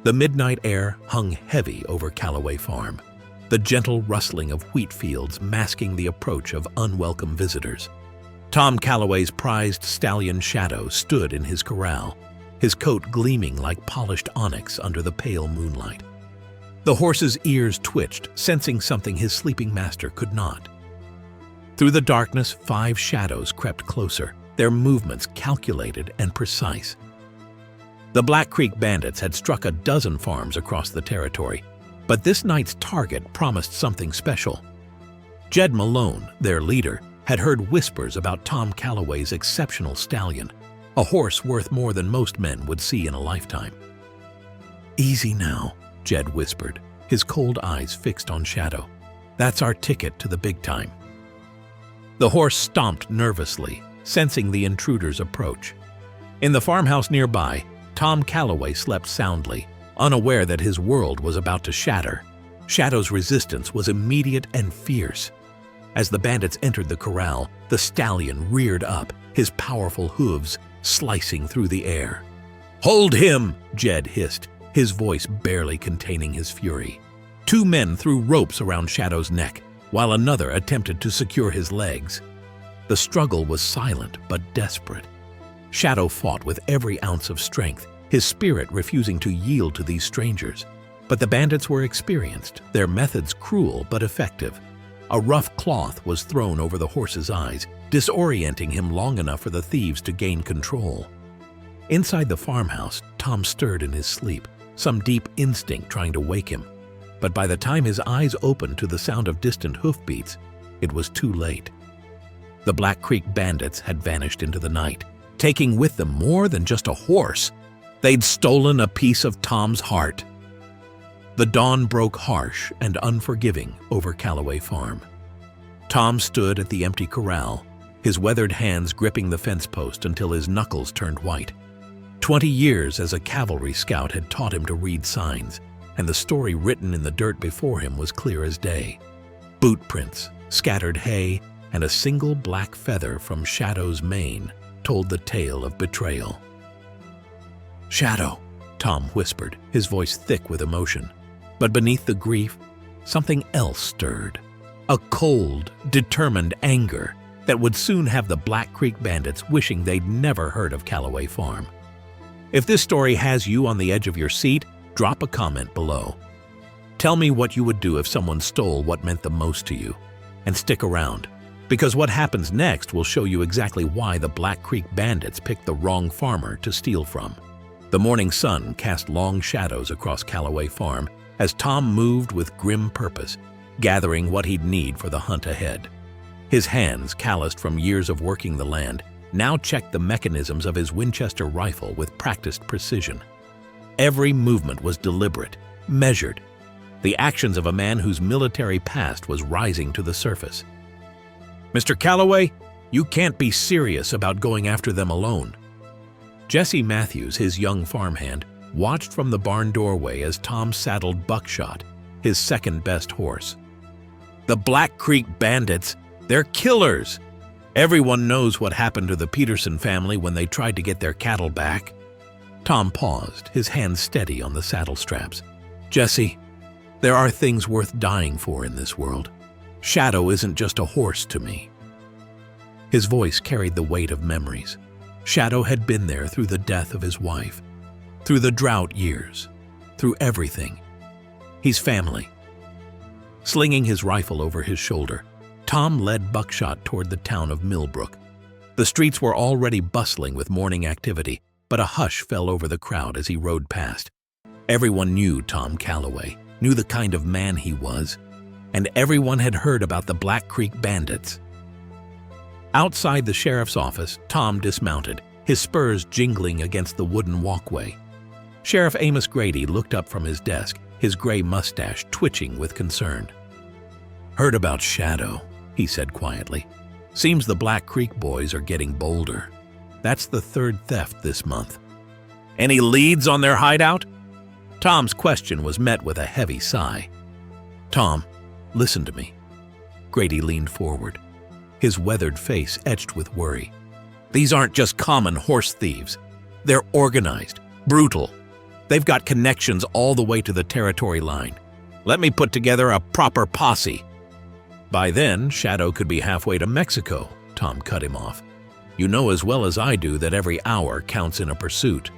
The midnight air hung heavy over Calloway Farm, the gentle rustling of wheat fields masking the approach of unwelcome visitors. Tom Calloway's prized stallion Shadow stood in his corral, his coat gleaming like polished onyx under the pale moonlight. The horse's ears twitched, sensing something his sleeping master could not. Through the darkness, 5 shadows crept closer, their movements calculated and precise. The Black Creek Bandits had struck a dozen farms across the territory, but this night's target promised something special. Jed Malone, their leader, had heard whispers about Tom Calloway's exceptional stallion, a horse worth more than most men would see in a lifetime. "Easy now," Jed whispered, his cold eyes fixed on Shadow. "That's our ticket to the big time." The horse stomped nervously, sensing the intruder's approach. In the farmhouse nearby, Tom Calloway slept soundly, unaware that his world was about to shatter. Shadow's resistance was immediate and fierce. As the bandits entered the corral, the stallion reared up, his powerful hooves slicing through the air. "Hold him!" Jed hissed, his voice barely containing his fury. 2 men threw ropes around Shadow's neck, while another attempted to secure his legs. The struggle was silent but desperate. Shadow fought with every ounce of strength, his spirit refusing to yield to these strangers. But the bandits were experienced, their methods cruel but effective. A rough cloth was thrown over the horse's eyes, disorienting him long enough for the thieves to gain control. Inside the farmhouse, Tom stirred in his sleep, some deep instinct trying to wake him. But by the time his eyes opened to the sound of distant hoofbeats, it was too late. The Black Creek Bandits had vanished into the night, taking with them more than just a horse. They'd stolen a piece of Tom's heart. The dawn broke harsh and unforgiving over Calloway Farm. Tom stood at the empty corral, his weathered hands gripping the fence post until his knuckles turned white. 20 years as a cavalry scout had taught him to read signs, and the story written in the dirt before him was clear as day. Boot prints, scattered hay, and a single black feather from Shadow's mane told the tale of betrayal. "Shadow," Tom whispered, his voice thick with emotion. But beneath the grief, something else stirred. A cold, determined anger that would soon have the Black Creek Bandits wishing they'd never heard of Calloway Farm. If this story has you on the edge of your seat, drop a comment below. Tell me what you would do if someone stole what meant the most to you. And stick around, because what happens next will show you exactly why the Black Creek Bandits picked the wrong farmer to steal from. The morning sun cast long shadows across Calloway Farm as Tom moved with grim purpose, gathering what he'd need for the hunt ahead. His hands, calloused from years of working the land, now checked the mechanisms of his Winchester rifle with practiced precision. Every movement was deliberate, measured, the actions of a man whose military past was rising to the surface. "Mr. Calloway, you can't be serious about going after them alone." Jesse Matthews, his young farmhand, watched from the barn doorway as Tom saddled Buckshot, his second-best horse. "The Black Creek Bandits, they're killers! Everyone knows what happened to the Peterson family when they tried to get their cattle back." Tom paused, his hands steady on the saddle straps. "Jesse, there are things worth dying for in this world. Shadow isn't just a horse to me." His voice carried the weight of memories. Shadow had been there through the death of his wife, through the drought years, through everything. He's family. Slinging his rifle over his shoulder, Tom led Buckshot toward the town of Milbrook. The streets were already bustling with morning activity, but a hush fell over the crowd as he rode past. Everyone knew Tom Calloway, knew the kind of man he was, and everyone had heard about the Black Creek Bandits. Outside the sheriff's office, Tom dismounted, his spurs jingling against the wooden walkway. Sheriff Amos Grady looked up from his desk, his gray mustache twitching with concern. "Heard about Shadow," he said quietly. "Seems the Black Creek boys are getting bolder. That's the 3rd theft this month." "Any leads on their hideout?" Tom's question was met with a heavy sigh. "Tom, listen to me." Grady leaned forward, his weathered face etched with worry. "These aren't just common horse thieves. They're organized, brutal. They've got connections all the way to the territory line. Let me put together a proper posse." "By then, Shadow could be halfway to Mexico," Tom cut him off. "You know as well as I do that every hour counts in a pursuit."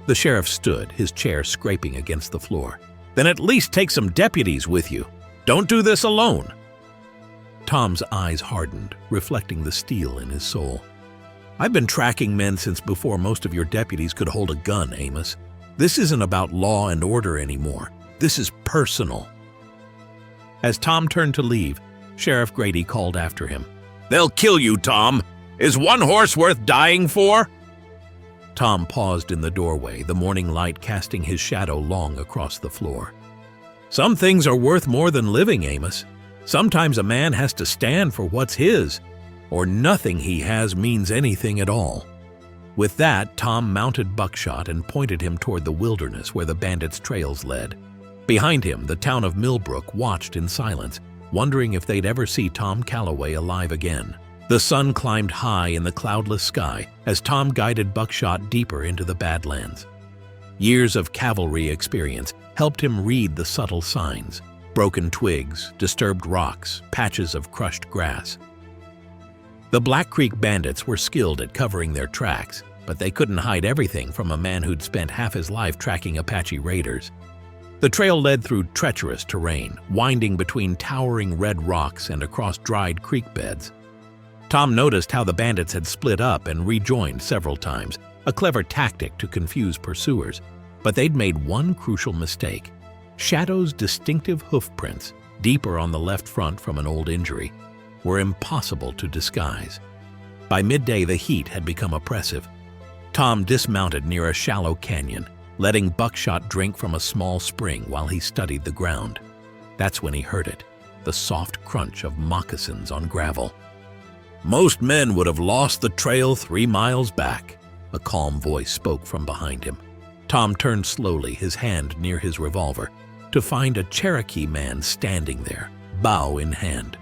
The sheriff stood, his chair scraping against the floor. "Then at least take some deputies with you. Don't do this alone." Tom's eyes hardened, reflecting the steel in his soul. "I've been tracking men since before most of your deputies could hold a gun, Amos. This isn't about law and order anymore. This is personal." As Tom turned to leave, Sheriff Grady called after him. "They'll kill you, Tom. Is one horse worth dying for?" Tom paused in the doorway, the morning light casting his shadow long across the floor. "Some things are worth more than living, Amos. Sometimes a man has to stand for what's his, or nothing he has means anything at all." With that, Tom mounted Buckshot and pointed him toward the wilderness where the bandits' trails led. Behind him, the town of Milbrook watched in silence, wondering if they'd ever see Tom Calloway alive again. The sun climbed high in the cloudless sky as Tom guided Buckshot deeper into the Badlands. Years of cavalry experience helped him read the subtle signs: broken twigs, disturbed rocks, patches of crushed grass. The Black Creek Bandits were skilled at covering their tracks, but they couldn't hide everything from a man who'd spent half his life tracking Apache raiders. The trail led through treacherous terrain, winding between towering red rocks and across dried creek beds. Tom noticed how the bandits had split up and rejoined several times, a clever tactic to confuse pursuers. But they'd made one crucial mistake. Shadow's distinctive hoofprints, deeper on the left front from an old injury, were impossible to disguise. By midday, the heat had become oppressive. Tom dismounted near a shallow canyon, letting Buckshot drink from a small spring while he studied the ground. That's when he heard it, the soft crunch of moccasins on gravel. "Most men would have lost the trail 3 miles back," a calm voice spoke from behind him. Tom turned slowly, his hand near his revolver, to find a Cherokee man standing there, bow in hand.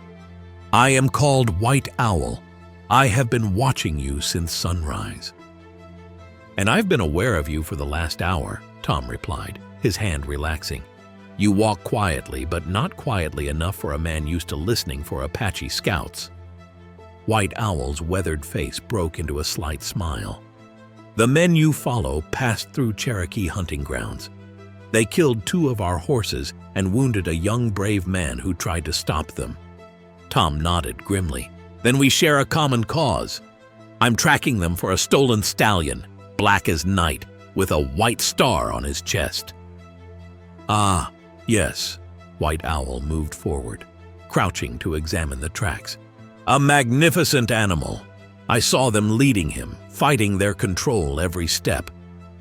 "I am called White Owl. I have been watching you since sunrise." "And I've been aware of you for the last hour," Tom replied, his hand relaxing. "You walk quietly, but not quietly enough for a man used to listening for Apache scouts." White Owl's weathered face broke into a slight smile. "The men you follow passed through Cherokee hunting grounds. They killed 2 of our horses and wounded a young brave man who tried to stop them." Tom nodded grimly. "Then we share a common cause. I'm tracking them for a stolen stallion, black as night, with a white star on his chest." "Ah, yes." White Owl moved forward, crouching to examine the tracks. "A magnificent animal. I saw them leading him, fighting their control every step.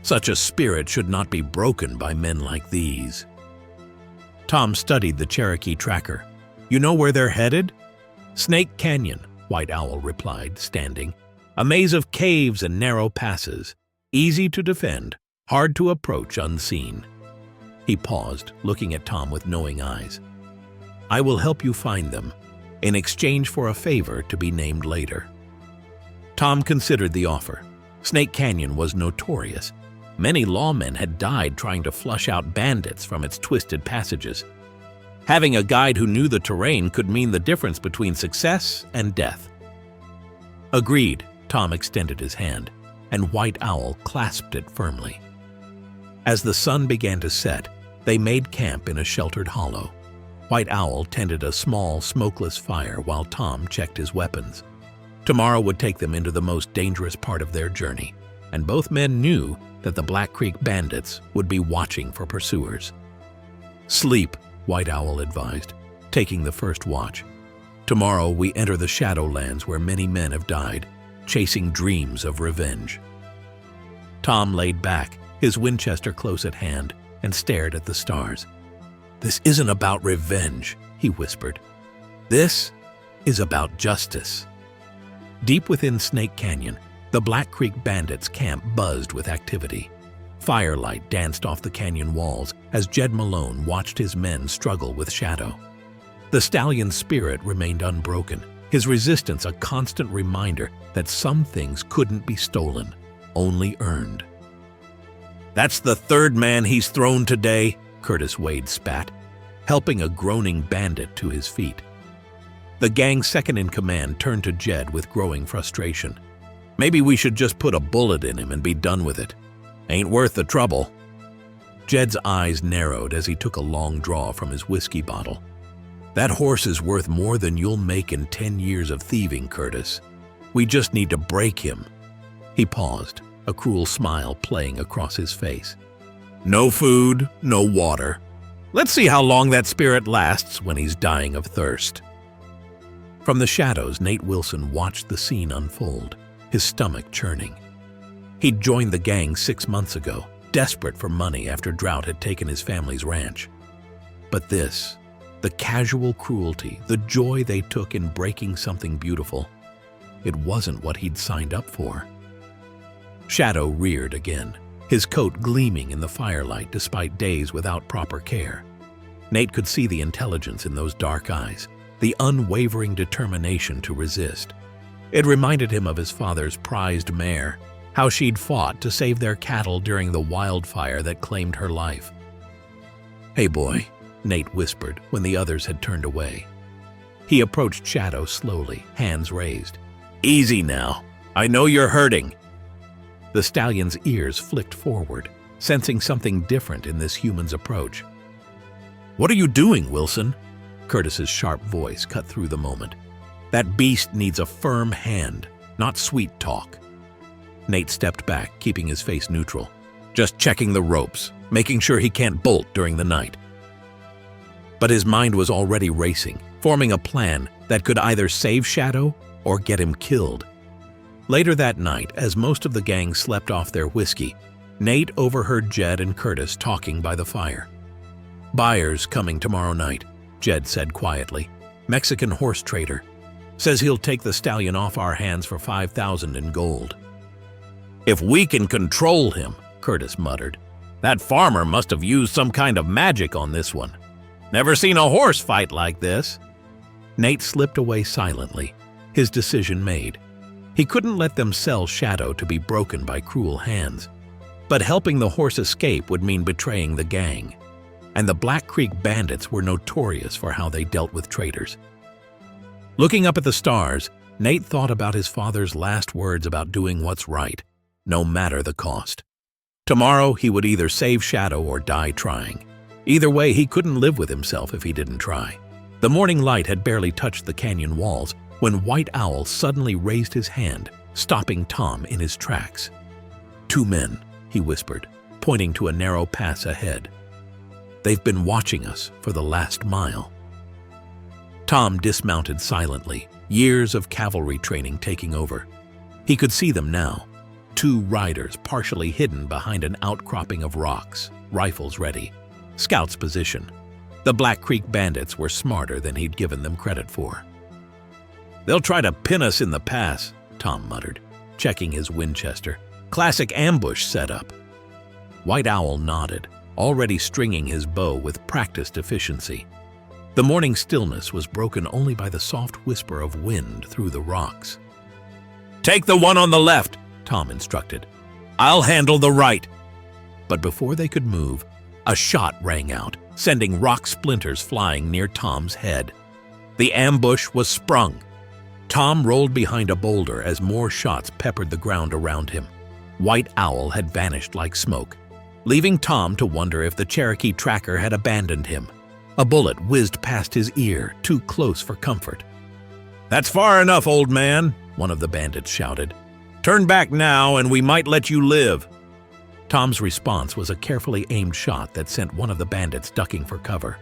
Such a spirit should not be broken by men like these." Tom studied the Cherokee tracker. "You know where they're headed?" "Snake Canyon," White Owl replied, standing. "A maze of caves and narrow passes. Easy to defend, hard to approach unseen." He paused, looking at Tom with knowing eyes. "I will help you find them, in exchange for a favor to be named later." Tom considered the offer. Snake Canyon was notorious. Many lawmen had died trying to flush out bandits from its twisted passages. Having a guide who knew the terrain could mean the difference between success and death. "Agreed," Tom extended his hand, and White Owl clasped it firmly. As the sun began to set, they made camp in a sheltered hollow. White Owl tended a small, smokeless fire while Tom checked his weapons. Tomorrow would take them into the most dangerous part of their journey, and both men knew that the Black Creek Bandits would be watching for pursuers. "Sleep," White Owl advised, taking the first watch. "Tomorrow we enter the Shadowlands where many men have died, chasing dreams of revenge." Tom laid back, his Winchester close at hand, and stared at the stars. "This isn't about revenge," he whispered. "This is about justice." Deep within Snake Canyon, the Black Creek Bandits' camp buzzed with activity. Firelight danced off the canyon walls as Jed Malone watched his men struggle with Shadow. The stallion's spirit remained unbroken, his resistance a constant reminder that some things couldn't be stolen, only earned. "That's the third man he's thrown today," Curtis Wade spat, helping a groaning bandit to his feet. The gang's second-in-command turned to Jed with growing frustration. "Maybe we should just put a bullet in him and be done with it. Ain't worth the trouble." Jed's eyes narrowed as he took a long draw from his whiskey bottle. "That horse is worth more than you'll make in 10 years of thieving, Curtis. We just need to break him." He paused, a cruel smile playing across his face. "No food, no water. Let's see how long that spirit lasts when he's dying of thirst." From the shadows, Nate Wilson watched the scene unfold, his stomach churning. He'd joined the gang 6 months ago, desperate for money after drought had taken his family's ranch. But this, the casual cruelty, the joy they took in breaking something beautiful, it wasn't what he'd signed up for. Shadow reared again, his coat gleaming in the firelight despite days without proper care. Nate could see the intelligence in those dark eyes, the unwavering determination to resist. It reminded him of his father's prized mare, how she'd fought to save their cattle during the wildfire that claimed her life. "Hey boy," Nate whispered when the others had turned away. He approached Shadow slowly, hands raised. "Easy now. I know you're hurting." The stallion's ears flicked forward, sensing something different in this human's approach. "What are you doing, Wilson?" Curtis's sharp voice cut through the moment. "That beast needs a firm hand, not sweet talk." Nate stepped back, keeping his face neutral. "Just checking the ropes, making sure he can't bolt during the night." But his mind was already racing, forming a plan that could either save Shadow or get him killed. Later that night, as most of the gang slept off their whiskey, Nate overheard Jed and Curtis talking by the fire. "Buyer's coming tomorrow night," Jed said quietly. "Mexican horse trader. Says he'll take the stallion off our hands for $5,000 in gold." "If we can control him," Curtis muttered. "That farmer must have used some kind of magic on this one. Never seen a horse fight like this." Nate slipped away silently, his decision made. He couldn't let them sell Shadow to be broken by cruel hands. But helping the horse escape would mean betraying the gang. And the Black Creek Bandits were notorious for how they dealt with traitors. Looking up at the stars, Nate thought about his father's last words about doing what's right, no matter the cost. Tomorrow he would either save Shadow or die trying. Either way, he couldn't live with himself if he didn't try. The morning light had barely touched the canyon walls when White Owl suddenly raised his hand, stopping Tom in his tracks. "2 men," he whispered, pointing to a narrow pass ahead. "They've been watching us for the last mile." Tom dismounted silently, years of cavalry training taking over. He could see them now, 2 riders partially hidden behind an outcropping of rocks, rifles ready, scouts position. The Black Creek Bandits were smarter than he'd given them credit for. "They'll try to pin us in the pass," Tom muttered, checking his Winchester. "Classic ambush setup." White Owl nodded, already stringing his bow with practiced efficiency. The morning stillness was broken only by the soft whisper of wind through the rocks. "Take the one on the left," Tom instructed. "I'll handle the right." But before they could move, a shot rang out, sending rock splinters flying near Tom's head. The ambush was sprung. Tom rolled behind a boulder as more shots peppered the ground around him. White Owl had vanished like smoke, leaving Tom to wonder if the Cherokee tracker had abandoned him. A bullet whizzed past his ear, too close for comfort. "That's far enough, old man," one of the bandits shouted. "Turn back now and we might let you live." Tom's response was a carefully aimed shot that sent one of the bandits ducking for cover.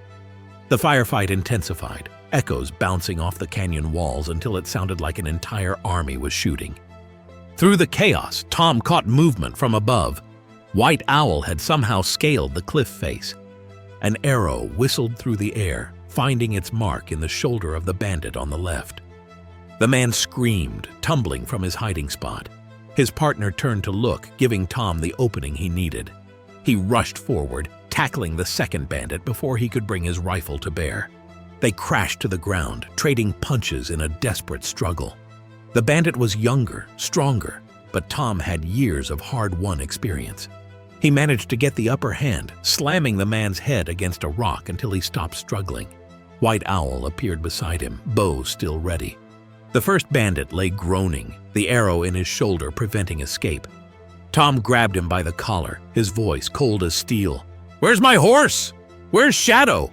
The firefight intensified, echoes bouncing off the canyon walls until it sounded like an entire army was shooting. Through the chaos, Tom caught movement from above. White Owl had somehow scaled the cliff face. An arrow whistled through the air, finding its mark in the shoulder of the bandit on the left. The man screamed, tumbling from his hiding spot. His partner turned to look, giving Tom the opening he needed. He rushed forward, tackling the second bandit before he could bring his rifle to bear. They crashed to the ground, trading punches in a desperate struggle. The bandit was younger, stronger, but Tom had years of hard-won experience. He managed to get the upper hand, slamming the man's head against a rock until he stopped struggling. White Owl appeared beside him, bow still ready. The first bandit lay groaning, the arrow in his shoulder preventing escape. Tom grabbed him by the collar, his voice cold as steel. "Where's my horse? Where's Shadow?"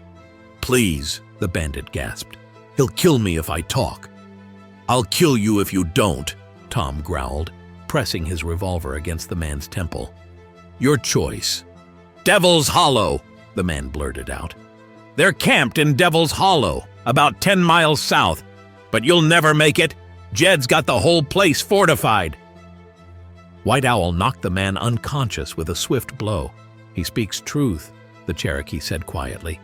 "Please," the bandit gasped. "He'll kill me if I talk." "I'll kill you if you don't," Tom growled, pressing his revolver against the man's temple. "Your choice." "Devil's Hollow," the man blurted out. "They're camped in Devil's Hollow, about 10 miles south. But you'll never make it. Jed's got the whole place fortified." White Owl knocked the man unconscious with a swift blow. "He speaks truth," the Cherokee said quietly.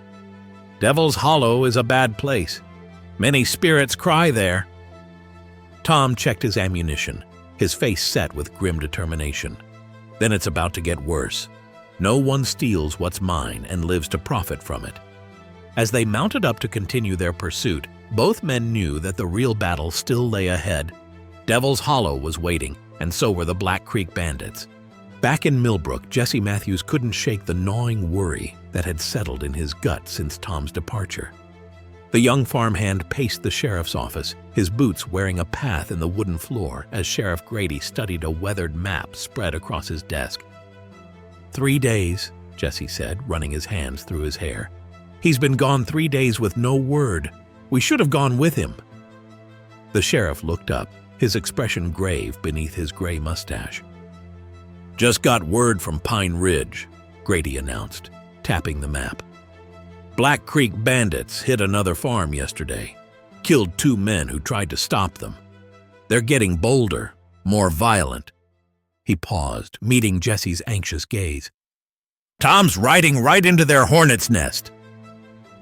"Devil's Hollow is a bad place. Many spirits cry there." Tom checked his ammunition, his face set with grim determination. "Then it's about to get worse. No one steals what's mine and lives to profit from it." As they mounted up to continue their pursuit, both men knew that the real battle still lay ahead. Devil's Hollow was waiting, and so were the Black Creek Bandits. Back in Milbrook, Jesse Matthews couldn't shake the gnawing worry that had settled in his gut since Tom's departure. The young farmhand paced the sheriff's office, his boots wearing a path in the wooden floor as Sheriff Grady studied a weathered map spread across his desk. 3 days, Jesse said, running his hands through his hair. "He's been gone 3 days with no word. We should have gone with him." The sheriff looked up, his expression grave beneath his gray mustache. "Just got word from Pine Ridge," Grady announced, tapping the map. "Black Creek Bandits hit another farm yesterday, killed 2 men who tried to stop them. They're getting bolder, more violent." He paused, meeting Jesse's anxious gaze. "Tom's riding right into their hornet's nest."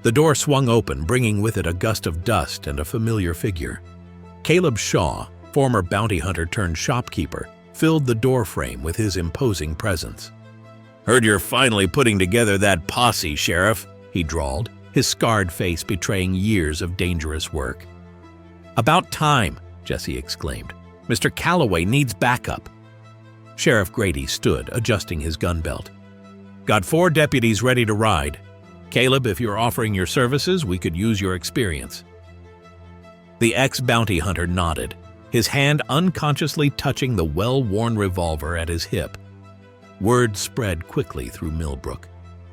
The door swung open, bringing with it a gust of dust and a familiar figure. Caleb Shaw, former bounty hunter turned shopkeeper, filled the doorframe with his imposing presence. "Heard you're finally putting together that posse, Sheriff," he drawled, his scarred face betraying years of dangerous work. "About time," Jesse exclaimed. "Mr. Calloway needs backup." Sheriff Grady stood, adjusting his gun belt. "Got 4 deputies ready to ride. Caleb, if you're offering your services, we could use your experience." The ex-bounty hunter nodded, his hand unconsciously touching the well-worn revolver at his hip. Word spread quickly through Milbrook.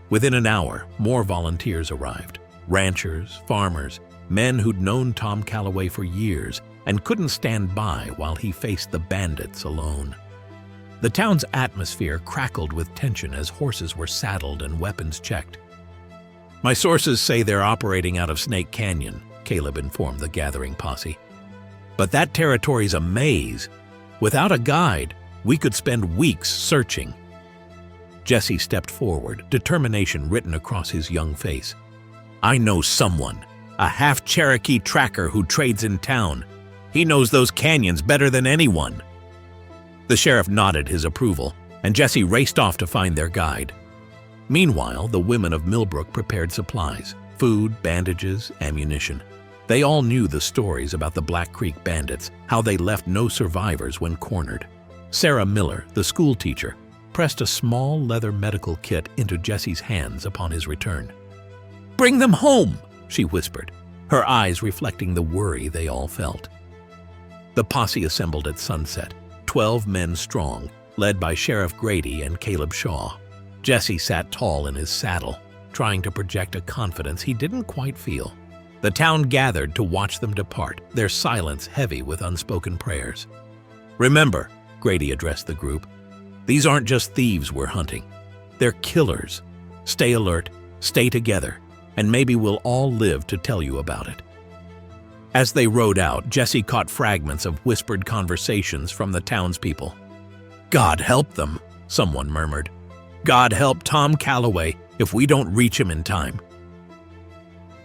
Within an hour, more volunteers arrived. Ranchers, farmers, men who'd known Tom Calloway for years and couldn't stand by while he faced the bandits alone. The town's atmosphere crackled with tension as horses were saddled and weapons checked. "My sources say they're operating out of Snake Canyon," Caleb informed the gathering posse. "But that territory's a maze. Without a guide, we could spend weeks searching." Jesse stepped forward, determination written across his young face. "I know someone, a half-Cherokee tracker who trades in town. He knows those canyons better than anyone." The sheriff nodded his approval, and Jesse raced off to find their guide. Meanwhile, the women of Milbrook prepared supplies, food, bandages, ammunition. They all knew the stories about the Black Creek Bandits, how they left no survivors when cornered. Sarah Miller, the school teacher, pressed a small leather medical kit into Jesse's hands upon his return. "Bring them home," she whispered, her eyes reflecting the worry they all felt. The posse assembled at sunset, 12 men strong, led by Sheriff Grady and Caleb Shaw. Jesse sat tall in his saddle, trying to project a confidence he didn't quite feel. The town gathered to watch them depart, their silence heavy with unspoken prayers. "Remember," Grady addressed the group, "these aren't just thieves we're hunting. They're killers. Stay alert, stay together, and maybe we'll all live to tell you about it." As they rode out, Jesse caught fragments of whispered conversations from the townspeople. "God help them," someone murmured. "God help Tom Calloway if we don't reach him in time."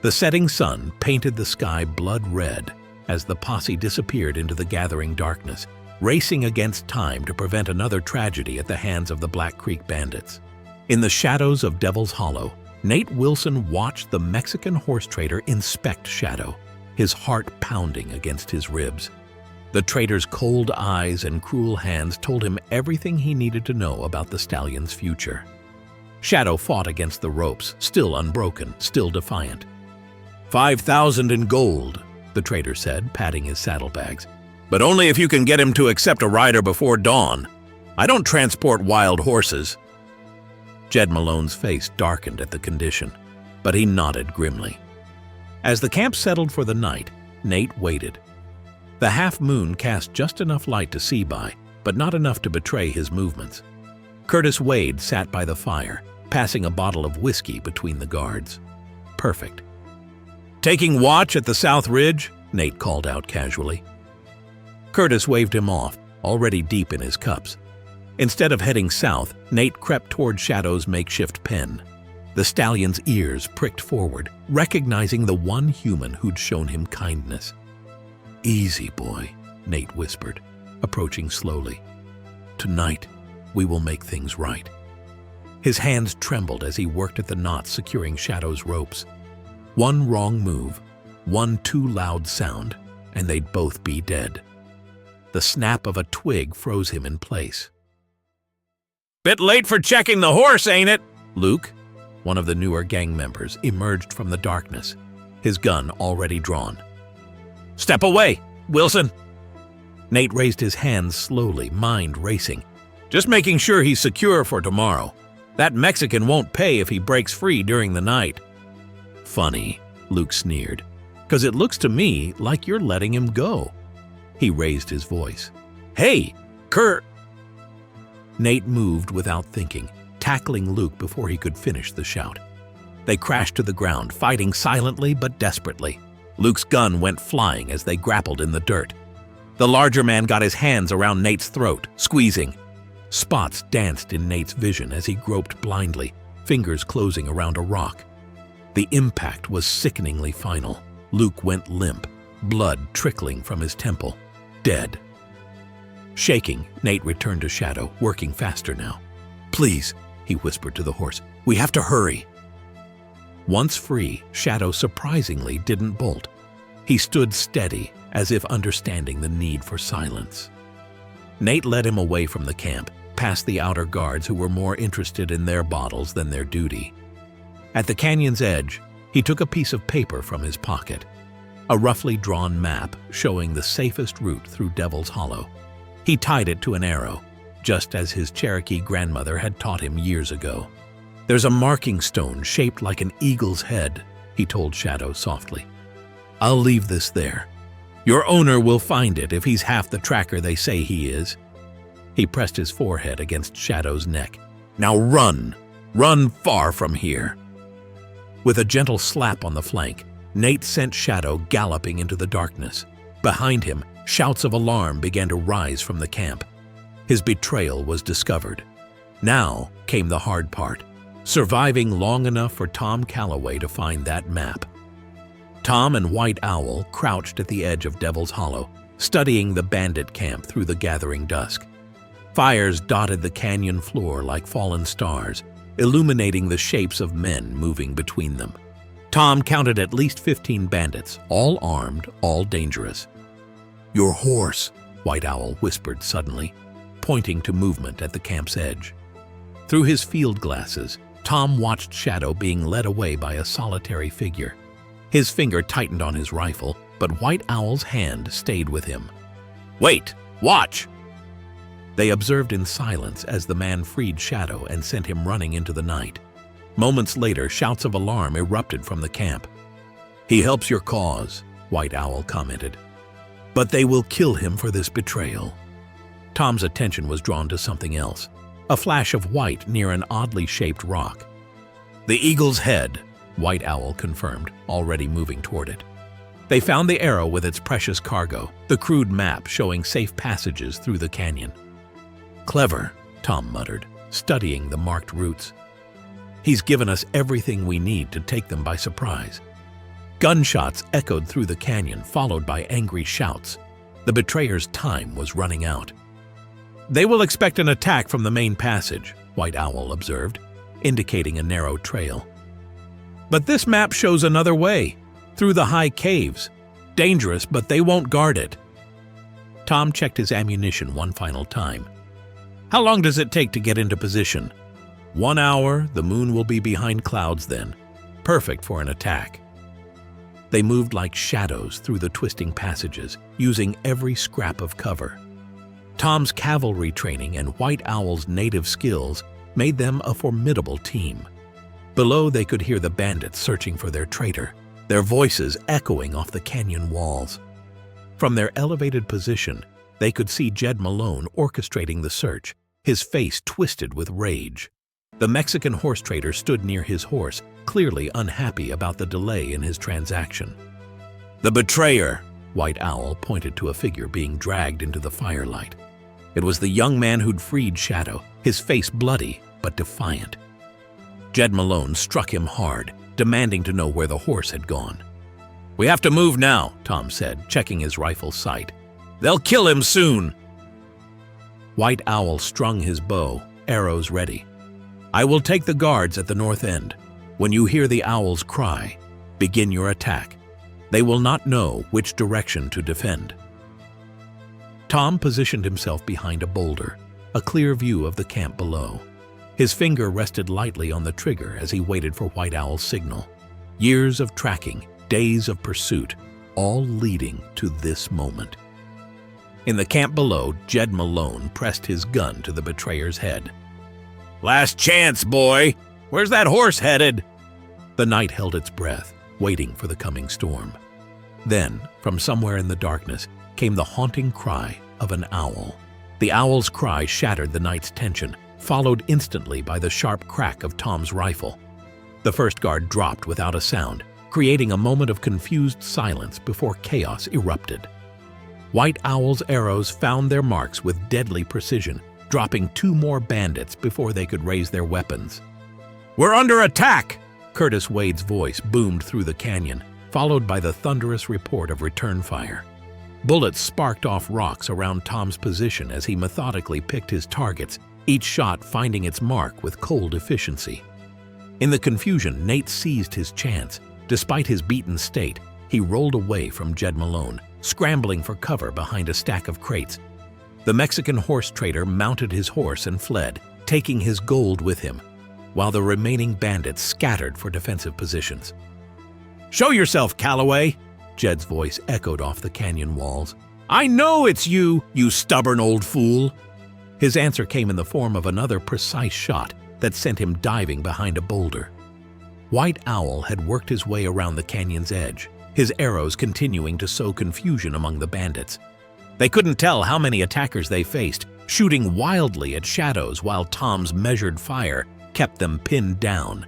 The setting sun painted the sky blood red as the posse disappeared into the gathering darkness, racing against time to prevent another tragedy at the hands of the Black Creek Bandits. In the shadows of Devil's Hollow, Nate Wilson watched the Mexican horse trader inspect Shadow, his heart pounding against his ribs. The trader's cold eyes and cruel hands told him everything he needed to know about the stallion's future. Shadow fought against the ropes, still unbroken, still defiant. 5,000 in gold, the trader said, patting his saddlebags. But only if you can get him to accept a rider before dawn. I don't transport wild horses. Jed Malone's face darkened at the condition, but he nodded grimly. As the camp settled for the night, Nate waited. The half moon cast just enough light to see by, but not enough to betray his movements. Curtis Wade sat by the fire, passing a bottle of whiskey between the guards. Perfect. "Taking watch at the South Ridge?" Nate called out casually. Curtis waved him off, already deep in his cups. Instead of heading south, Nate crept toward Shadow's makeshift pen. The stallion's ears pricked forward, recognizing the one human who'd shown him kindness. "Easy, boy," Nate whispered, approaching slowly. "Tonight, we will make things right." His hands trembled as he worked at the knots securing Shadow's ropes. One wrong move, one too loud sound, and they'd both be dead. The snap of a twig froze him in place. "Bit late for checking the horse, ain't it?" Luke, one of the newer gang members, emerged from the darkness, his gun already drawn. "Step away, Wilson." Nate raised his hands slowly, mind racing. "Just making sure he's secure for tomorrow. That Mexican won't pay if he breaks free during the night." "Funny," Luke sneered, "'cause it looks to me like you're letting him go." He raised his voice. "Hey, Kurt!" Nate moved without thinking, tackling Luke before he could finish the shout. They crashed to the ground, fighting silently but desperately. Luke's gun went flying as they grappled in the dirt. The larger man got his hands around Nate's throat, squeezing. Spots danced in Nate's vision as he groped blindly, fingers closing around a rock. The impact was sickeningly final. Luke went limp, blood trickling from his temple. Dead. Shaking, Nate returned to Shadow, working faster now. "Please," he whispered to the horse, "we have to hurry." Once free, Shadow surprisingly didn't bolt. He stood steady, as if understanding the need for silence. Nate led him away from the camp, past the outer guards who were more interested in their bottles than their duty. At the canyon's edge, he took a piece of paper from his pocket, a roughly drawn map showing the safest route through Devil's Hollow. He tied it to an arrow, just as his Cherokee grandmother had taught him years ago. "There's a marking stone shaped like an eagle's head," he told Shadow softly. "I'll leave this there. Your owner will find it if he's half the tracker they say he is." He pressed his forehead against Shadow's neck. "Now run! Run far from here!" With a gentle slap on the flank, Nate sent Shadow galloping into the darkness. Behind him, shouts of alarm began to rise from the camp. His betrayal was discovered. Now came the hard part, surviving long enough for Tom Calloway to find that map. Tom and White Owl crouched at the edge of Devil's Hollow, studying the bandit camp through the gathering dusk. Fires dotted the canyon floor like fallen stars, illuminating the shapes of men moving between them. Tom counted at least 15 bandits, all armed, all dangerous. "Your horse," White Owl whispered suddenly, pointing to movement at the camp's edge. Through his field glasses, Tom watched Shadow being led away by a solitary figure. His finger tightened on his rifle, but White Owl's hand stayed with him. "Wait! Watch!" They observed in silence as the man freed Shadow and sent him running into the night. Moments later, shouts of alarm erupted from the camp. "He helps your cause," White Owl commented. "But they will kill him for this betrayal." Tom's attention was drawn to something else, a flash of white near an oddly shaped rock. "The eagle's head," White Owl confirmed, already moving toward it. They found the arrow with its precious cargo, the crude map showing safe passages through the canyon. "Clever," Tom muttered, studying the marked routes. "He's given us everything we need to take them by surprise." Gunshots echoed through the canyon, followed by angry shouts. The betrayer's time was running out. "They will expect an attack from the main passage," White Owl observed, indicating a narrow trail. "But this map shows another way, through the high caves. Dangerous, but they won't guard it." Tom checked his ammunition one final time. "How long does it take to get into position?" 1 hour, the moon will be behind clouds then. Perfect for an attack." They moved like shadows through the twisting passages, using every scrap of cover. Tom's cavalry training and White Owl's native skills made them a formidable team. Below, they could hear the bandits searching for their traitor, their voices echoing off the canyon walls. From their elevated position, they could see Jed Malone orchestrating the search, his face twisted with rage. The Mexican horse trader stood near his horse, clearly unhappy about the delay in his transaction. "The betrayer!" White Owl pointed to a figure being dragged into the firelight. It was the young man who'd freed Shadow, his face bloody but defiant. Jed Malone struck him hard, demanding to know where the horse had gone. "We have to move now," Tom said, checking his rifle's sight. "They'll kill him soon." White Owl strung his bow, arrows ready. "I will take the guards at the north end. When you hear the owls cry, begin your attack. They will not know which direction to defend." Tom positioned himself behind a boulder, a clear view of the camp below. His finger rested lightly on the trigger as he waited for White Owl's signal. Years of tracking, days of pursuit, all leading to this moment. In the camp below, Jed Malone pressed his gun to the betrayer's head. "Last chance, boy! Where's that horse headed?" The night held its breath, waiting for the coming storm. Then, from somewhere in the darkness, came the haunting cry of an owl. The owl's cry shattered the night's tension, followed instantly by the sharp crack of Tom's rifle. The first guard dropped without a sound, creating a moment of confused silence before chaos erupted. White Owl's arrows found their marks with deadly precision, dropping 2 more bandits before they could raise their weapons. "We're under attack!" Curtis Wade's voice boomed through the canyon, followed by the thunderous report of return fire. Bullets sparked off rocks around Tom's position as he methodically picked his targets, each shot finding its mark with cold efficiency. In the confusion, Nate seized his chance. Despite his beaten state, he rolled away from Jed Malone, scrambling for cover behind a stack of crates. The Mexican horse trader mounted his horse and fled, taking his gold with him, while the remaining bandits scattered for defensive positions. "Show yourself, Calloway!" Jed's voice echoed off the canyon walls. "I know it's you, you stubborn old fool!" His answer came in the form of another precise shot that sent him diving behind a boulder. White Owl had worked his way around the canyon's edge, his arrows continuing to sow confusion among the bandits. They couldn't tell how many attackers they faced, shooting wildly at shadows while Tom's measured fire kept them pinned down.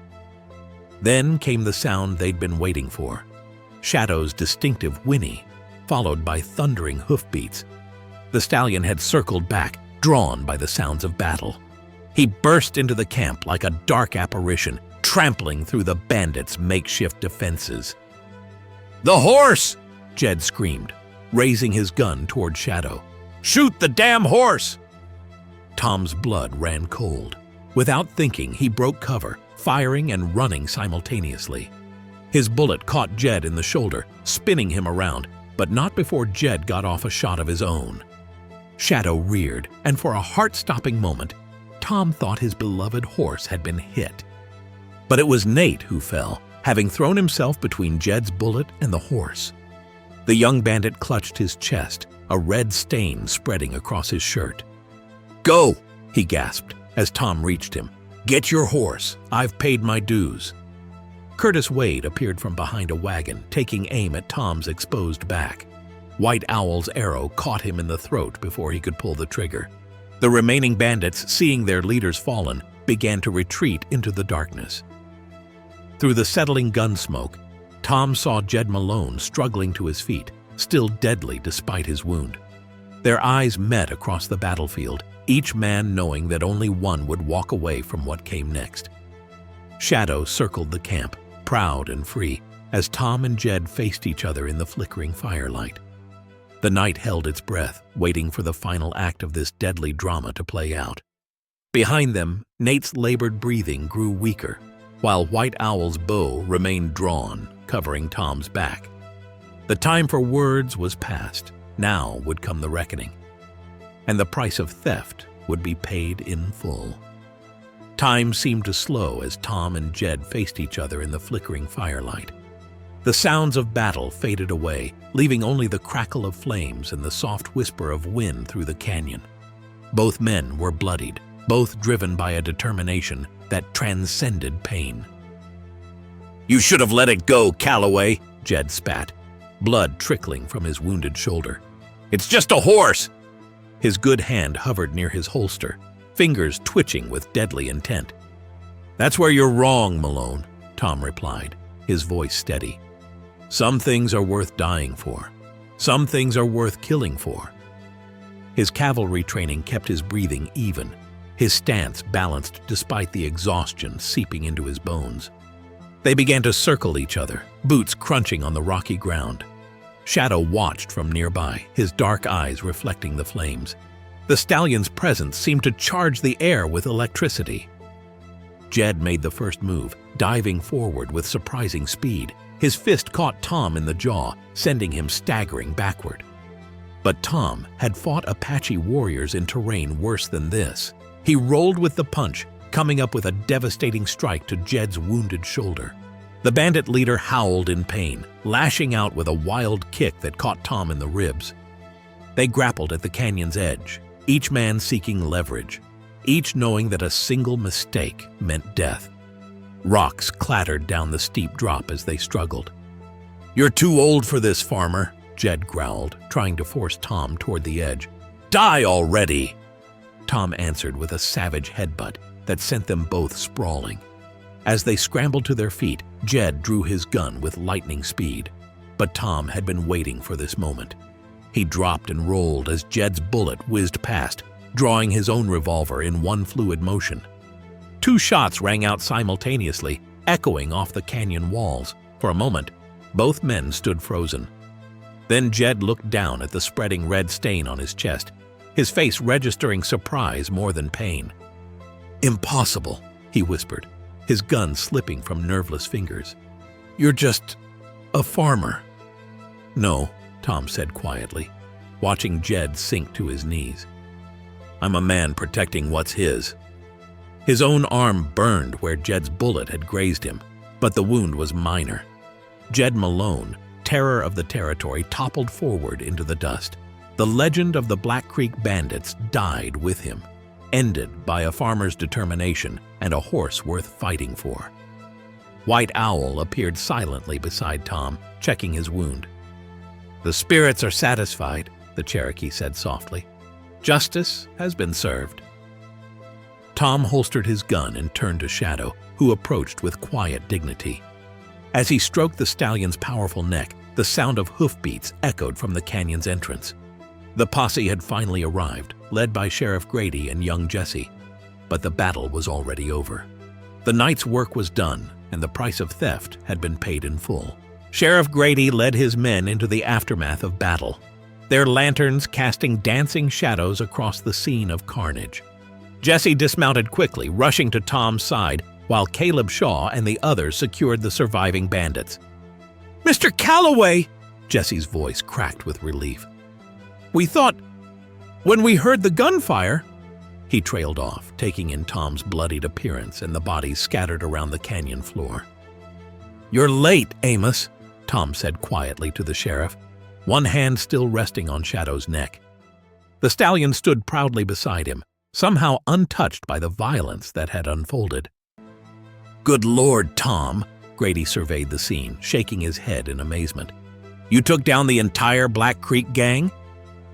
Then came the sound they'd been waiting for. Shadow's distinctive whinny, followed by thundering hoofbeats. The stallion had circled back, drawn by the sounds of battle. He burst into the camp like a dark apparition, trampling through the bandits' makeshift defenses. "The horse!" Jed screamed, raising his gun toward Shadow. "Shoot the damn horse!" Tom's blood ran cold. Without thinking, he broke cover, firing and running simultaneously. His bullet caught Jed in the shoulder, spinning him around, but not before Jed got off a shot of his own. Shadow reared, and for a heart-stopping moment, Tom thought his beloved horse had been hit. But it was Nate who fell, having thrown himself between Jed's bullet and the horse. The young bandit clutched his chest, a red stain spreading across his shirt. "Go!" he gasped as Tom reached him. "Get your horse. I've paid my dues." Curtis Wade appeared from behind a wagon, taking aim at Tom's exposed back. White Owl's arrow caught him in the throat before he could pull the trigger. The remaining bandits, seeing their leaders fallen, began to retreat into the darkness. Through the settling gun smoke, Tom saw Jed Malone struggling to his feet, still deadly despite his wound. Their eyes met across the battlefield, each man knowing that only one would walk away from what came next. Shadow circled the camp, proud and free, as Tom and Jed faced each other in the flickering firelight. The night held its breath, waiting for the final act of this deadly drama to play out. Behind them, Nate's labored breathing grew weaker, while White Owl's bow remained drawn, covering Tom's back. The time for words was past. Now would come the reckoning, and the price of theft would be paid in full. Time seemed to slow as Tom and Jed faced each other in the flickering firelight. The sounds of battle faded away, leaving only the crackle of flames and the soft whisper of wind through the canyon. Both men were bloodied, both driven by a determination that transcended pain. "You should have let it go, Calloway," Jed spat, blood trickling from his wounded shoulder. "It's just a horse!" His good hand hovered near his holster, fingers twitching with deadly intent. "That's where you're wrong, Malone," Tom replied, his voice steady. "Some things are worth dying for. Some things are worth killing for." His cavalry training kept his breathing even, his stance balanced despite the exhaustion seeping into his bones. They began to circle each other, boots crunching on the rocky ground. Shadow watched from nearby, his dark eyes reflecting the flames. The stallion's presence seemed to charge the air with electricity. Jed made the first move, diving forward with surprising speed. His fist caught Tom in the jaw, sending him staggering backward. But Tom had fought Apache warriors in terrain worse than this. He rolled with the punch, coming up with a devastating strike to Jed's wounded shoulder. The bandit leader howled in pain, lashing out with a wild kick that caught Tom in the ribs. They grappled at the canyon's edge, each man seeking leverage, each knowing that a single mistake meant death. Rocks clattered down the steep drop as they struggled. "You're too old for this, farmer," Jed growled, trying to force Tom toward the edge. "Die already!" Tom answered with a savage headbutt that sent them both sprawling. As they scrambled to their feet, Jed drew his gun with lightning speed. But Tom had been waiting for this moment. He dropped and rolled as Jed's bullet whizzed past, drawing his own revolver in one fluid motion. Two shots rang out simultaneously, echoing off the canyon walls. For a moment, both men stood frozen. Then Jed looked down at the spreading red stain on his chest, his face registering surprise more than pain. "Impossible," he whispered, his gun slipping from nerveless fingers. "You're just a farmer." "No," Tom said quietly, watching Jed sink to his knees. "I'm a man protecting what's his." His own arm burned where Jed's bullet had grazed him, but the wound was minor. Jed Malone, terror of the territory, toppled forward into the dust. The legend of the Black Creek Bandits died with him, ended by a farmer's determination and a horse worth fighting for. White Owl appeared silently beside Tom, checking his wound. "The spirits are satisfied," the Cherokee said softly. "Justice has been served." Tom holstered his gun and turned to Shadow, who approached with quiet dignity. As he stroked the stallion's powerful neck, the sound of hoofbeats echoed from the canyon's entrance. The posse had finally arrived, led by Sheriff Grady and young Jesse. But the battle was already over. The night's work was done, and the price of theft had been paid in full. Sheriff Grady led his men into the aftermath of battle, their lanterns casting dancing shadows across the scene of carnage. Jesse dismounted quickly, rushing to Tom's side, while Caleb Shaw and the others secured the surviving bandits. "Mr. Calloway!" Jesse's voice cracked with relief. "We thought, when we heard the gunfire—" He trailed off, taking in Tom's bloodied appearance and the bodies scattered around the canyon floor. "You're late, Amos," Tom said quietly to the sheriff, one hand still resting on Shadow's neck. The stallion stood proudly beside him, somehow untouched by the violence that had unfolded. "Good Lord, Tom," Grady surveyed the scene, shaking his head in amazement. "You took down the entire Black Creek gang?"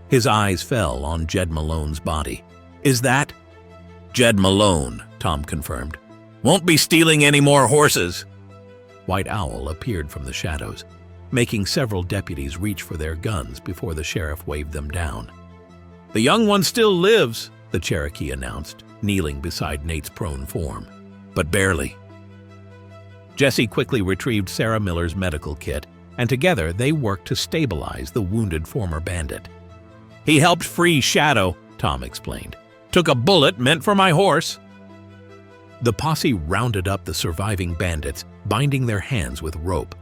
His eyes fell on Jed Malone's body. "Is that—" "Jed Malone," Tom confirmed. "Won't be stealing any more horses." White Owl appeared from the shadows, making several deputies reach for their guns before the sheriff waved them down. "The young one still lives," the Cherokee announced, kneeling beside Nate's prone form. "But barely." Jesse quickly retrieved Sarah Miller's medical kit, and together they worked to stabilize the wounded former bandit. "He helped free Shadow," Tom explained. "Took a bullet meant for my horse." The posse rounded up the surviving bandits, binding their hands with rope.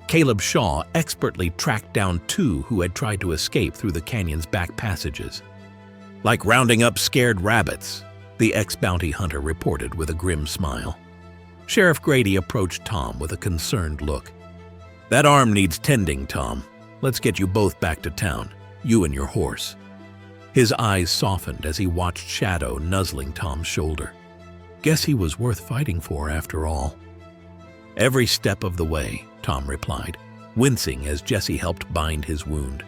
Caleb Shaw expertly tracked down two who had tried to escape through the canyon's back passages. "Like rounding up scared rabbits," the ex-bounty hunter reported with a grim smile. Sheriff Grady approached Tom with a concerned look. "That arm needs tending, Tom. Let's get you both back to town, you and your horse." His eyes softened as he watched Shadow nuzzling Tom's shoulder. Guess he was worth fighting for after all. "Every step of the way," Tom replied, wincing as Jesse helped bind his wound.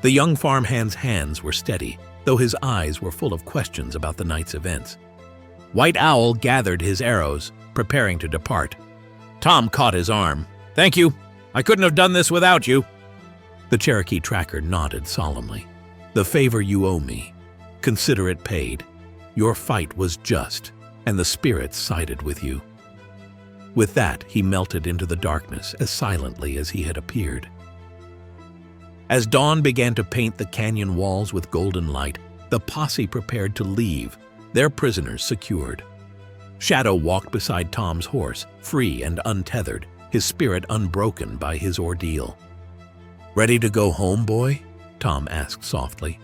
The young farmhand's hands were steady, though his eyes were full of questions about the night's events. White Owl gathered his arrows, preparing to depart. Tom caught his arm. "Thank you. I couldn't have done this without you." The Cherokee tracker nodded solemnly. "The favor you owe me. Consider it paid. Your fight was just, and the spirits sided with you." With that, he melted into the darkness as silently as he had appeared. As dawn began to paint the canyon walls with golden light, the posse prepared to leave, their prisoners secured. Shadow walked beside Tom's horse, free and untethered, his spirit unbroken by his ordeal. "Ready to go home, boy?" Tom asked softly.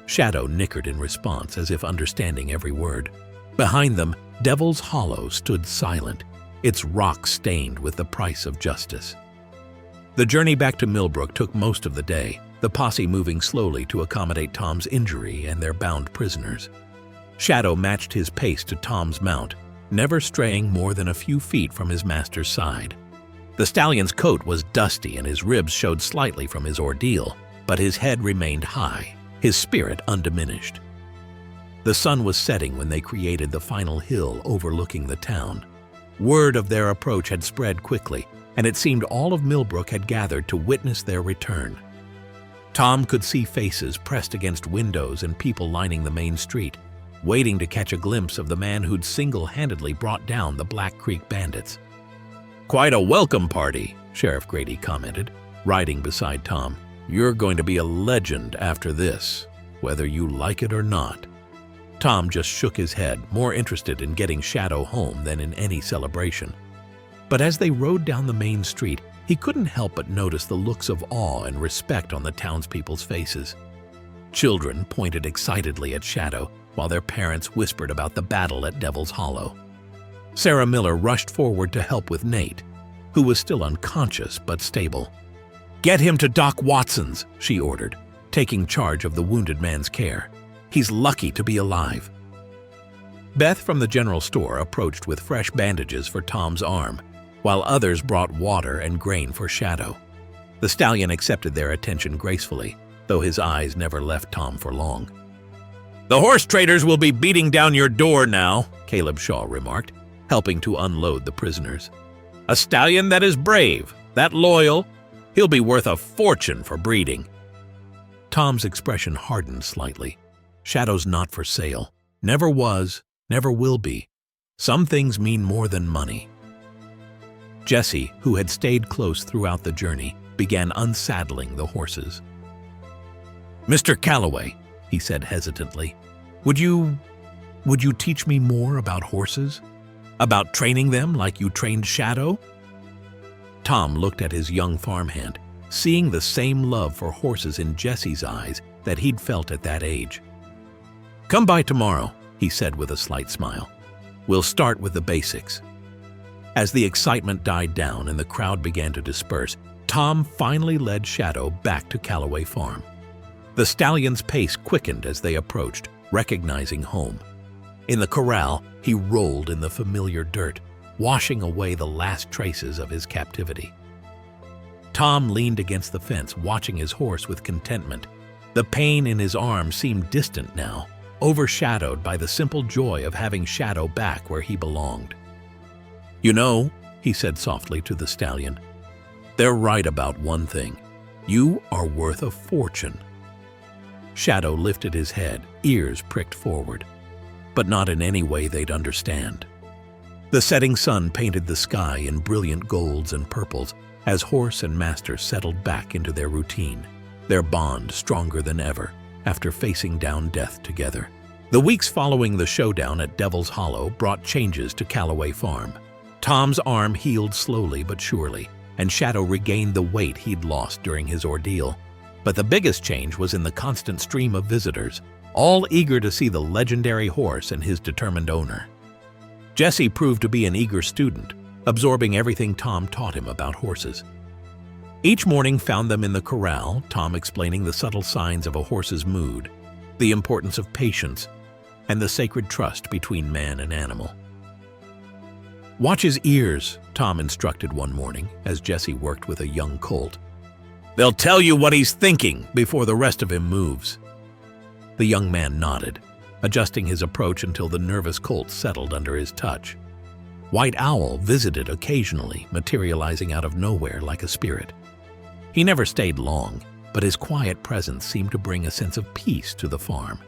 Shadow nickered in response, as if understanding every word. Behind them, Devil's Hollow stood silent, its rock stained with the price of justice. The journey back to Milbrook took most of the day, the posse moving slowly to accommodate Tom's injury and their bound prisoners. Shadow matched his pace to Tom's mount, never straying more than a few feet from his master's side. The stallion's coat was dusty and his ribs showed slightly from his ordeal, but his head remained high, his spirit undiminished. The sun was setting when they created the final hill overlooking the town. Word of their approach had spread quickly, and it seemed all of Milbrook had gathered to witness their return. Tom could see faces pressed against windows and people lining the main street, waiting to catch a glimpse of the man who'd single-handedly brought down the Black Creek Bandits. "Quite a welcome party," Sheriff Grady commented, riding beside Tom. "You're going to be a legend after this, whether you like it or not." Tom just shook his head, more interested in getting Shadow home than in any celebration. But as they rode down the main street, he couldn't help but notice the looks of awe and respect on the townspeople's faces. Children pointed excitedly at Shadow, while their parents whispered about the battle at Devil's Hollow. Sarah Miller rushed forward to help with Nate, who was still unconscious but stable. "Get him to Doc Watson's," she ordered, taking charge of the wounded man's care. "He's lucky to be alive." Beth from the general store approached with fresh bandages for Tom's arm, while others brought water and grain for Shadow. The stallion accepted their attention gracefully, though his eyes never left Tom for long. "The horse traders will be beating down your door now," Caleb Shaw remarked, helping to unload the prisoners. "A stallion that is brave, that loyal, he'll be worth a fortune for breeding." Tom's expression hardened slightly. Shadow's not for sale. Never was, never will be. Some things mean more than money. Jesse, who had stayed close throughout the journey, began unsaddling the horses. "Mr. Calloway," he said hesitantly, would you teach me more about horses? About training them like you trained Shadow?" Tom looked at his young farmhand, seeing the same love for horses in Jesse's eyes that he'd felt at that age. "Come by tomorrow," he said with a slight smile. "We'll start with the basics." As the excitement died down and the crowd began to disperse, Tom finally led Shadow back to Calloway Farm. The stallion's pace quickened as they approached, recognizing home. In the corral, he rolled in the familiar dirt, washing away the last traces of his captivity. Tom leaned against the fence, watching his horse with contentment. The pain in his arm seemed distant now, overshadowed by the simple joy of having Shadow back where he belonged. "You know," he said softly to the stallion, "they're right about one thing. You are worth a fortune." Shadow lifted his head, ears pricked forward, but not in any way they'd understand. The setting sun painted the sky in brilliant golds and purples as horse and master settled back into their routine, their bond stronger than ever after facing down death together. The weeks following the showdown at Devil's Hollow brought changes to Calloway Farm. Tom's arm healed slowly but surely, and Shadow regained the weight he'd lost during his ordeal. But the biggest change was in the constant stream of visitors, all eager to see the legendary horse and his determined owner. Jesse proved to be an eager student, absorbing everything Tom taught him about horses. Each morning found them in the corral, Tom explaining the subtle signs of a horse's mood, the importance of patience, and the sacred trust between man and animal. "Watch his ears," Tom instructed one morning as Jesse worked with a young colt. "They'll tell you what he's thinking before the rest of him moves." The young man nodded, adjusting his approach until the nervous colt settled under his touch. White Owl visited occasionally, materializing out of nowhere like a spirit. He never stayed long, but his quiet presence seemed to bring a sense of peace to the farm.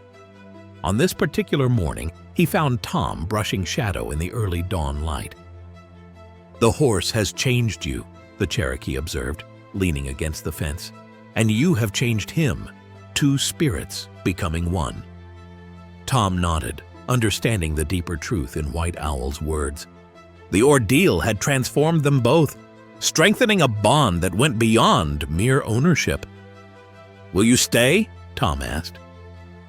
On this particular morning, he found Tom brushing Shadow in the early dawn light. "The horse has changed you," the Cherokee observed, leaning against the fence. "And you have changed him, two spirits becoming one." Tom nodded, understanding the deeper truth in White Owl's words. The ordeal had transformed them both, strengthening a bond that went beyond mere ownership. "Will you stay?" Tom asked.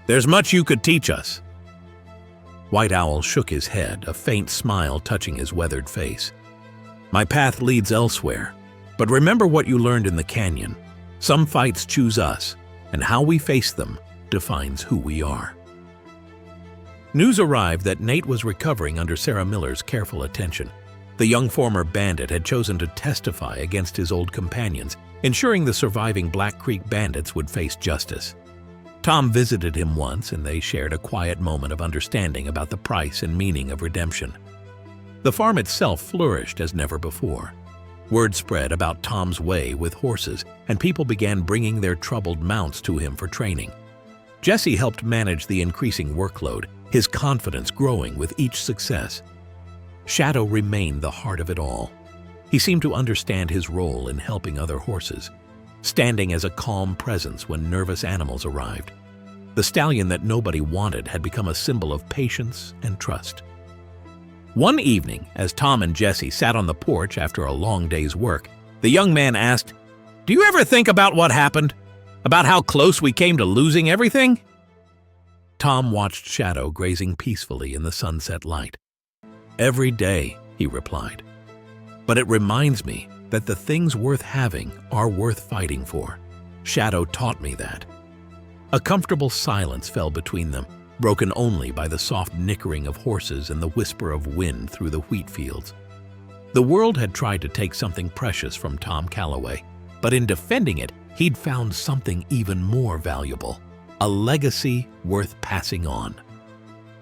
"There's much you could teach us." White Owl shook his head, a faint smile touching his weathered face. "My path leads elsewhere, but remember what you learned in the canyon. Some fights choose us, and how we face them defines who we are." News arrived that Nate was recovering under Sarah Miller's careful attention. The young former bandit had chosen to testify against his old companions, ensuring the surviving Black Creek Bandits would face justice. Tom visited him once, and they shared a quiet moment of understanding about the price and meaning of redemption. The farm itself flourished as never before. Word spread about Tom's way with horses, and people began bringing their troubled mounts to him for training. Jesse helped manage the increasing workload, his confidence growing with each success. Shadow remained the heart of it all. He seemed to understand his role in helping other horses, standing as a calm presence when nervous animals arrived. The stallion that nobody wanted had become a symbol of patience and trust. One evening, as Tom and Jesse sat on the porch after a long day's work, the young man asked, "Do you ever think about what happened? About how close we came to losing everything?" Tom watched Shadow grazing peacefully in the sunset light. "Every day," he replied. "But it reminds me that the things worth having are worth fighting for. Shadow taught me that." A comfortable silence fell between them, broken only by the soft nickering of horses and the whisper of wind through the wheat fields. The world had tried to take something precious from Tom Calloway, but in defending it, he'd found something even more valuable, a legacy worth passing on.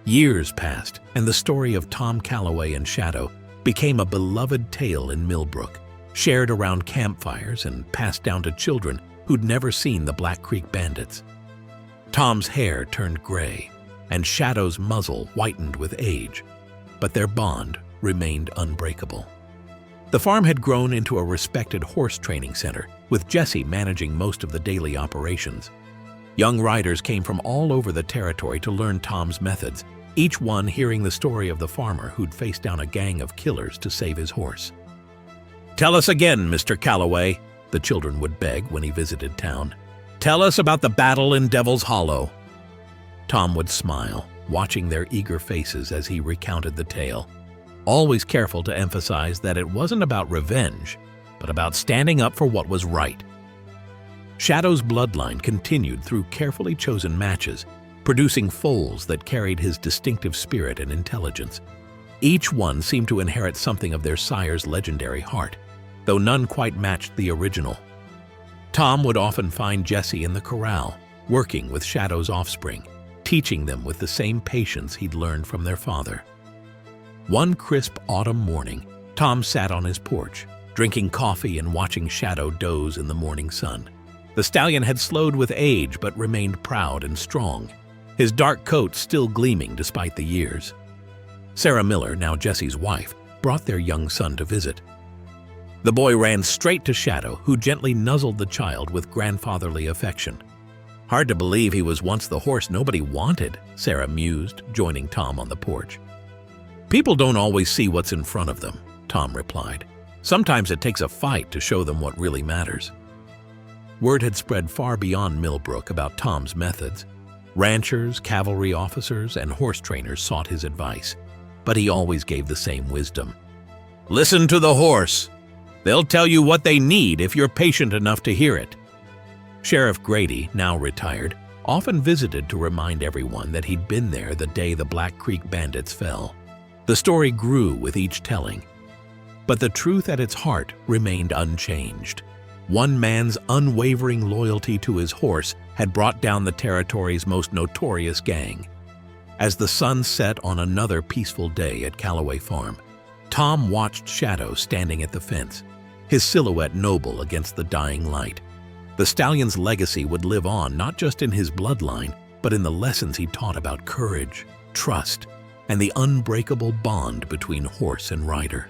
Years passed, and the story of Tom Calloway and Shadow became a beloved tale in Milbrook, shared around campfires and passed down to children who'd never seen the Black Creek Bandits. Tom's hair turned gray, and Shadow's muzzle whitened with age, but their bond remained unbreakable. The farm had grown into a respected horse training center, with Jesse managing most of the daily operations. Young riders came from all over the territory to learn Tom's methods, each one hearing the story of the farmer who'd faced down a gang of killers to save his horse. "Tell us again, Mr. Calloway," the children would beg when he visited town. "Tell us about the battle in Devil's Hollow." Tom would smile, watching their eager faces as he recounted the tale, always careful to emphasize that it wasn't about revenge, but about standing up for what was right. Shadow's bloodline continued through carefully chosen matches, producing foals that carried his distinctive spirit and intelligence. Each one seemed to inherit something of their sire's legendary heart, though none quite matched the original. Tom would often find Jesse in the corral, working with Shadow's offspring, teaching them with the same patience he'd learned from their father. One crisp autumn morning, Tom sat on his porch, drinking coffee and watching Shadow doze in the morning sun. The stallion had slowed with age but remained proud and strong, his dark coat still gleaming despite the years. Sarah Miller, now Jesse's wife, brought their young son to visit. The boy ran straight to Shadow, who gently nuzzled the child with grandfatherly affection. "Hard to believe he was once the horse nobody wanted," Sarah mused, joining Tom on the porch. "People don't always see what's in front of them," Tom replied. Sometimes it takes a fight to show them what really matters. Word had spread far beyond Milbrook about Tom's methods. Ranchers, cavalry officers, and horse trainers sought his advice, but he always gave the same wisdom. Listen to the horse. They'll tell you what they need if you're patient enough to hear it. Sheriff Grady, now retired, often visited to remind everyone that he'd been there the day the Black Creek Bandits fell. The story grew with each telling, but the truth at its heart remained unchanged. One man's unwavering loyalty to his horse had brought down the territory's most notorious gang. As the sun set on another peaceful day at Calloway Farm, Tom watched Shadow standing at the fence, his silhouette noble against the dying light. The stallion's legacy would live on not just in his bloodline, but in the lessons he taught about courage, trust, and the unbreakable bond between horse and rider.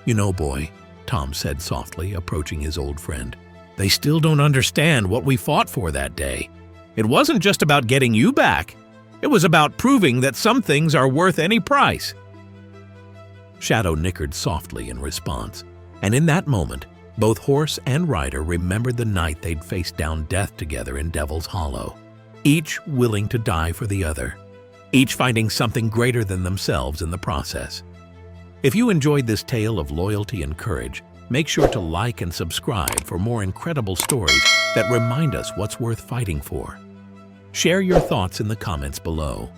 "You know, boy," Tom said softly, approaching his old friend, "they still don't understand what we fought for that day. It wasn't just about getting you back. It was about proving that some things are worth any price." Shadow nickered softly in response, and in that moment, both horse and rider remembered the night they'd faced down death together in Devil's Hollow, each willing to die for the other, each finding something greater than themselves in the process. If you enjoyed this tale of loyalty and courage, make sure to like and subscribe for more incredible stories that remind us what's worth fighting for. Share your thoughts in the comments below.